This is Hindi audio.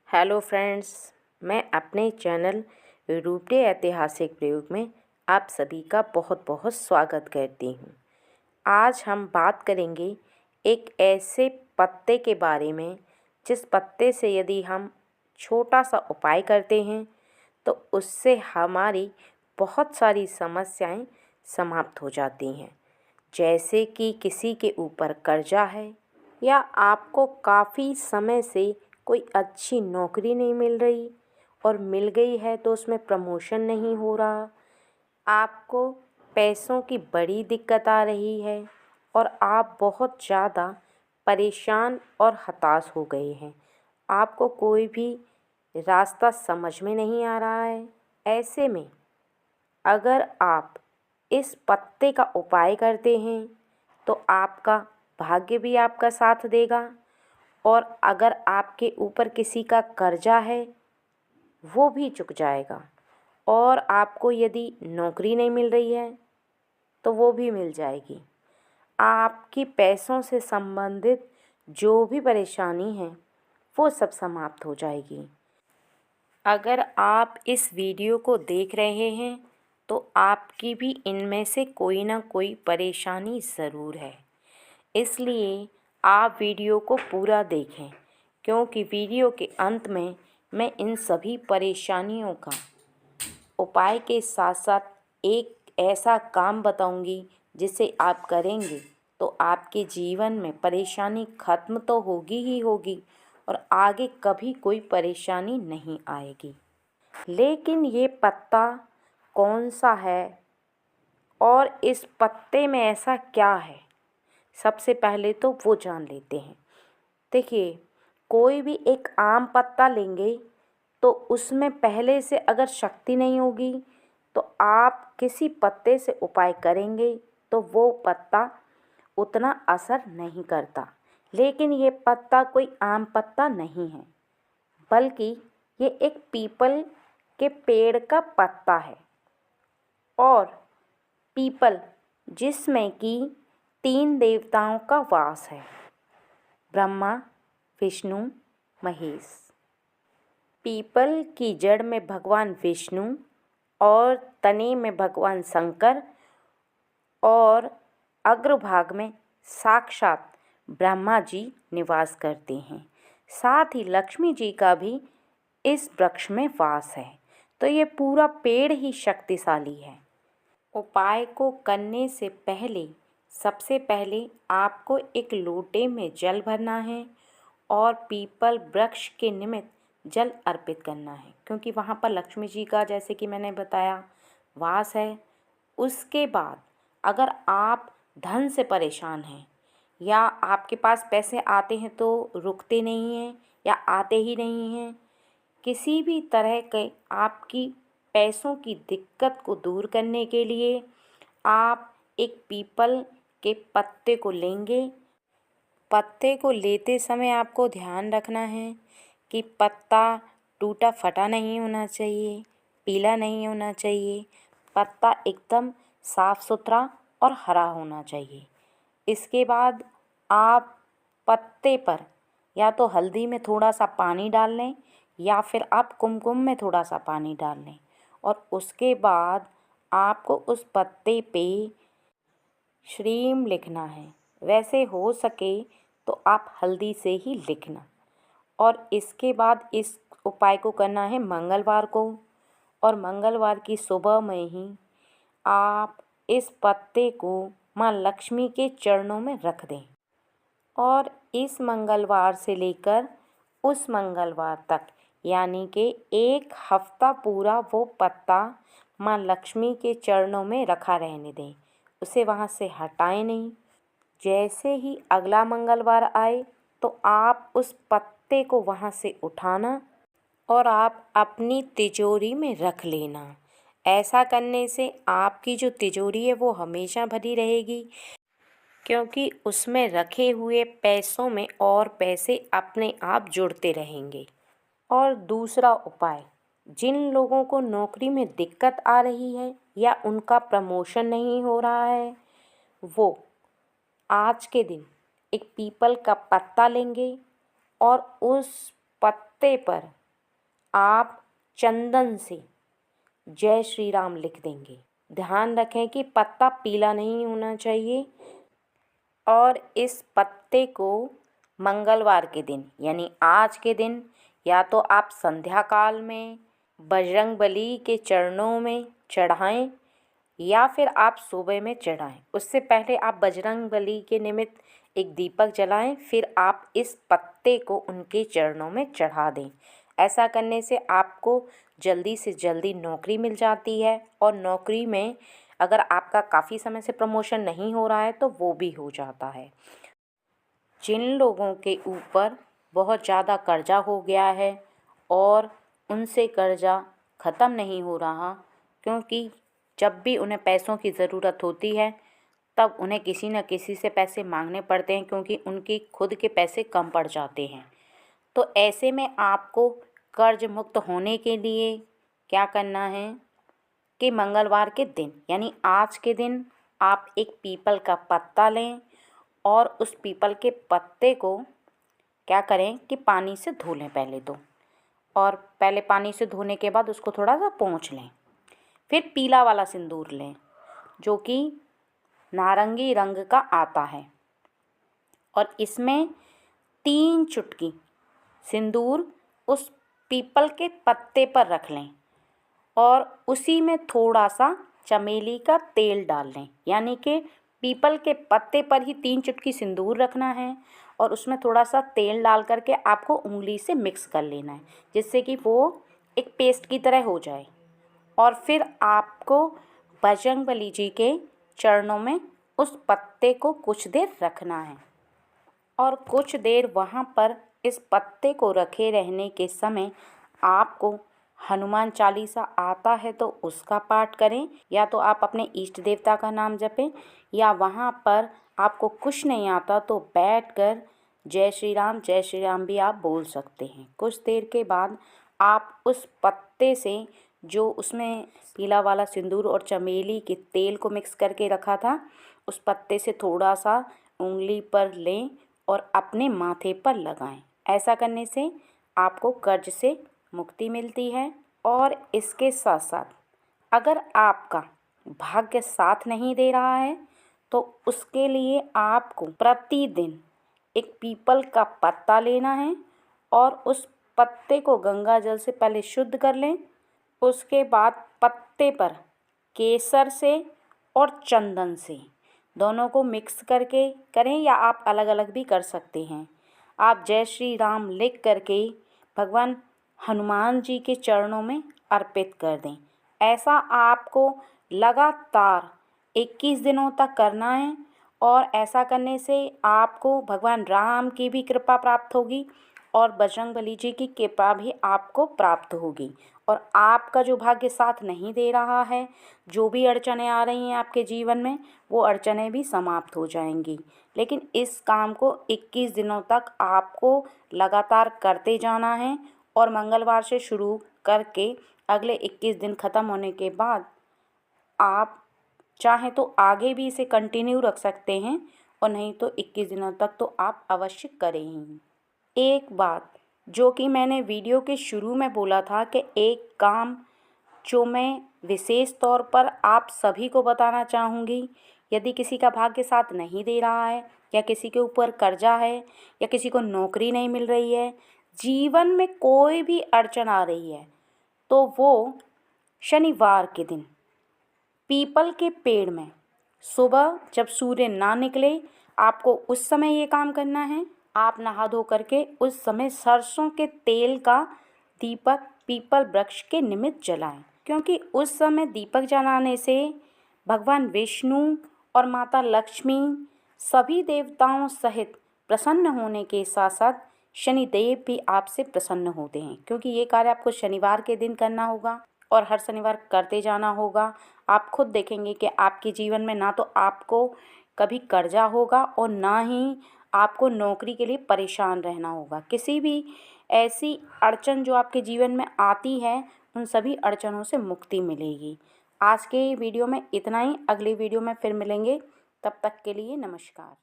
हेलो फ्रेंड्स, मैं अपने चैनल रूपडे ऐतिहासिक प्रयोग में आप सभी का बहुत बहुत स्वागत करती हूँ। आज हम बात करेंगे एक ऐसे पत्ते के बारे में जिस पत्ते से यदि हम छोटा सा उपाय करते हैं तो उससे हमारी बहुत सारी समस्याएं समाप्त हो जाती हैं। जैसे कि किसी के ऊपर कर्जा है या आपको काफ़ी समय से कोई अच्छी नौकरी नहीं मिल रही और मिल गई है तो उसमें प्रमोशन नहीं हो रहा, आपको पैसों की बड़ी दिक्कत आ रही है और आप बहुत ज़्यादा परेशान और हताश हो गए हैं। आपको कोई भी रास्ता समझ में नहीं आ रहा है। ऐसे में अगर आप इस पत्ते का उपाय करते हैं तो आपका भाग्य भी आपका साथ देगा और अगर आपके ऊपर किसी का कर्जा है वो भी चुक जाएगा और आपको यदि नौकरी नहीं मिल रही है तो वो भी मिल जाएगी। आपकी पैसों से संबंधित जो भी परेशानी है वो सब समाप्त हो जाएगी। अगर आप इस वीडियो को देख रहे हैं तो आपकी भी इनमें से कोई ना कोई परेशानी ज़रूर है, इसलिए आप वीडियो को पूरा देखें क्योंकि वीडियो के अंत में मैं इन सभी परेशानियों का उपाय के साथ साथ एक ऐसा काम बताऊंगी जिसे आप करेंगे तो आपके जीवन में परेशानी खत्म तो होगी ही होगी और आगे कभी कोई परेशानी नहीं आएगी। लेकिन ये पत्ता कौन सा है और इस पत्ते में ऐसा क्या है, सबसे पहले तो वो जान लेते हैं। देखिए, कोई भी एक आम पत्ता लेंगे तो उसमें पहले से अगर शक्ति नहीं होगी तो आप किसी पत्ते से उपाय करेंगे तो वो पत्ता उतना असर नहीं करता। लेकिन ये पत्ता कोई आम पत्ता नहीं है, बल्कि ये एक पीपल के पेड़ का पत्ता है। और पीपल जिसमें कि 3 देवताओं का वास है, ब्रह्मा, विष्णु, महेश। पीपल की जड़ में भगवान विष्णु और तने में भगवान शंकर और अग्रभाग में साक्षात ब्रह्मा जी निवास करते हैं। साथ ही लक्ष्मी जी का भी इस वृक्ष में वास है। तो ये पूरा पेड़ ही शक्तिशाली है। उपाय को करने से पहले सबसे पहले आपको एक लोटे में जल भरना है और पीपल वृक्ष के निमित्त जल अर्पित करना है, क्योंकि वहाँ पर लक्ष्मी जी का, जैसे कि मैंने बताया, वास है। उसके बाद अगर आप धन से परेशान हैं या आपके पास पैसे आते हैं तो रुकते नहीं हैं या आते ही नहीं हैं, किसी भी तरह के आपकी पैसों की दिक्कत को दूर करने के लिए आप एक पीपल के पत्ते को लेंगे। पत्ते को लेते समय आपको ध्यान रखना है कि पत्ता टूटा फटा नहीं होना चाहिए, पीला नहीं होना चाहिए, पत्ता एकदम साफ सुथरा और हरा होना चाहिए। इसके बाद आप पत्ते पर या तो हल्दी में थोड़ा सा पानी डाल लें या फिर आप कुमकुम में थोड़ा सा पानी डाल लें और उसके बाद आपको उस पत्ते पे श्रीम लिखना है। वैसे हो सके तो आप हल्दी से ही लिखना। और इसके बाद इस उपाय को करना है मंगलवार को, और मंगलवार की सुबह में ही आप इस पत्ते को माँ लक्ष्मी के चरणों में रख दें और इस मंगलवार से लेकर उस मंगलवार तक, यानी कि 1 हफ्ता पूरा वो पत्ता माँ लक्ष्मी के चरणों में रखा रहने दें, उसे वहाँ से हटाएं नहीं। जैसे ही अगला मंगलवार आए तो आप उस पत्ते को वहाँ से उठाना और आप अपनी तिजोरी में रख लेना। ऐसा करने से आपकी जो तिजोरी है वो हमेशा भरी रहेगी, क्योंकि उसमें रखे हुए पैसों में और पैसे अपने आप जुड़ते रहेंगे। और दूसरा उपाय, जिन लोगों को नौकरी में दिक्कत आ रही है या उनका प्रमोशन नहीं हो रहा है, वो आज के दिन एक पीपल का पत्ता लेंगे और उस पत्ते पर आप चंदन से जय श्री राम लिख देंगे। ध्यान रखें कि पत्ता पीला नहीं होना चाहिए और इस पत्ते को मंगलवार के दिन यानी आज के दिन या तो आप संध्या काल में बजरंगबली के चरणों में चढ़ाएं या फिर आप सुबह में चढ़ाएं। उससे पहले आप बजरंगबली के निमित्त एक दीपक जलाएं, फिर आप इस पत्ते को उनके चरणों में चढ़ा दें। ऐसा करने से आपको जल्दी से जल्दी नौकरी मिल जाती है और नौकरी में अगर आपका काफ़ी समय से प्रमोशन नहीं हो रहा है तो वो भी हो जाता है। जिन लोगों के ऊपर बहुत ज़्यादा कर्जा हो गया है और उनसे कर्जा ख़त्म नहीं हो रहा, क्योंकि जब भी उन्हें पैसों की ज़रूरत होती है तब उन्हें किसी न किसी से पैसे मांगने पड़ते हैं, क्योंकि उनकी खुद के पैसे कम पड़ जाते हैं। तो ऐसे में आपको कर्ज मुक्त होने के लिए क्या करना है कि मंगलवार के दिन यानी आज के दिन आप एक पीपल का पत्ता लें और उस पीपल के पत्ते को क्या करें कि पानी से धो लें पहले तो, और पहले पानी से धोने के बाद उसको थोड़ा सा पोंछ लें। फिर पीला वाला सिंदूर लें जो कि नारंगी रंग का आता है और इसमें 3 चुटकी सिंदूर उस पीपल के पत्ते पर रख लें और उसी में थोड़ा सा चमेली का तेल डाल लें। यानी कि पीपल के पत्ते पर ही 3 चुटकी सिंदूर रखना है और उसमें थोड़ा सा तेल डाल करके आपको उंगली से मिक्स कर लेना है, जिससे कि वो एक पेस्ट की तरह हो जाए। और फिर आपको बजरंगबली जी के चरणों में उस पत्ते को कुछ देर रखना है और कुछ देर वहाँ पर इस पत्ते को रखे रहने के समय आपको हनुमान चालीसा आता है तो उसका पाठ करें, या तो आप अपने इष्ट देवता का नाम जपें, या वहाँ पर आपको कुछ नहीं आता तो बैठकर जय श्री राम भी आप बोल सकते हैं। कुछ देर के बाद आप उस पत्ते से जो उसमें पीला वाला सिंदूर और चमेली के तेल को मिक्स करके रखा था, उस पत्ते से थोड़ा सा उंगली पर लें और अपने माथे पर लगाएं। ऐसा करने से आपको कर्ज से मुक्ति मिलती है। और इसके साथ साथ अगर आपका भाग्य साथ नहीं दे रहा है तो उसके लिए आपको प्रतिदिन एक पीपल का पत्ता लेना है और उस पत्ते को गंगा जल से पहले शुद्ध कर लें। उसके बाद पत्ते पर केसर से और चंदन से दोनों को मिक्स करके करें, या आप अलग अलग भी कर सकते हैं। आप जय श्री राम लिख करके भगवान हनुमान जी के चरणों में अर्पित कर दें। ऐसा आपको लगातार 21 दिनों तक करना है और ऐसा करने से आपको भगवान राम की भी कृपा प्राप्त होगी और बजरंगबली जी की कृपा भी आपको प्राप्त होगी। और आपका जो भाग्य साथ नहीं दे रहा है, जो भी अड़चनें आ रही हैं आपके जीवन में, वो अड़चनें भी समाप्त हो जाएंगी। लेकिन इस काम को 21 दिनों तक आपको लगातार करते जाना है और मंगलवार से शुरू करके अगले 21 दिन ख़त्म होने के बाद आप चाहें तो आगे भी इसे कंटिन्यू रख सकते हैं और नहीं तो 21 दिनों तक तो आप अवश्य करें ही। एक बात जो कि मैंने वीडियो के शुरू में बोला था कि एक काम जो मैं विशेष तौर पर आप सभी को बताना चाहूँगी, यदि किसी का भाग्य साथ नहीं दे रहा है या किसी के ऊपर कर्जा है या किसी को नौकरी नहीं मिल रही है, जीवन में कोई भी अड़चन आ रही है, तो वो शनिवार के दिन पीपल के पेड़ में सुबह जब सूर्य ना निकले आपको उस समय ये काम करना है। आप नहा धो करके उस समय सरसों के तेल का दीपक पीपल वृक्ष के निमित्त जलाएं, क्योंकि उस समय दीपक जलाने से भगवान विष्णु और माता लक्ष्मी सभी देवताओं सहित प्रसन्न होने के साथ साथ शनिदेव भी आपसे प्रसन्न होते हैं, क्योंकि ये कार्य आपको शनिवार के दिन करना होगा और हर शनिवार करते जाना होगा। आप खुद देखेंगे कि आपके जीवन में ना तो आपको कभी कर्जा होगा और ना ही आपको नौकरी के लिए परेशान रहना होगा। किसी भी ऐसी अड़चन जो आपके जीवन में आती है, उन सभी अड़चनों से मुक्ति मिलेगी। आज के वीडियो में इतना ही। अगली वीडियो में फिर मिलेंगे, तब तक के लिए नमस्कार।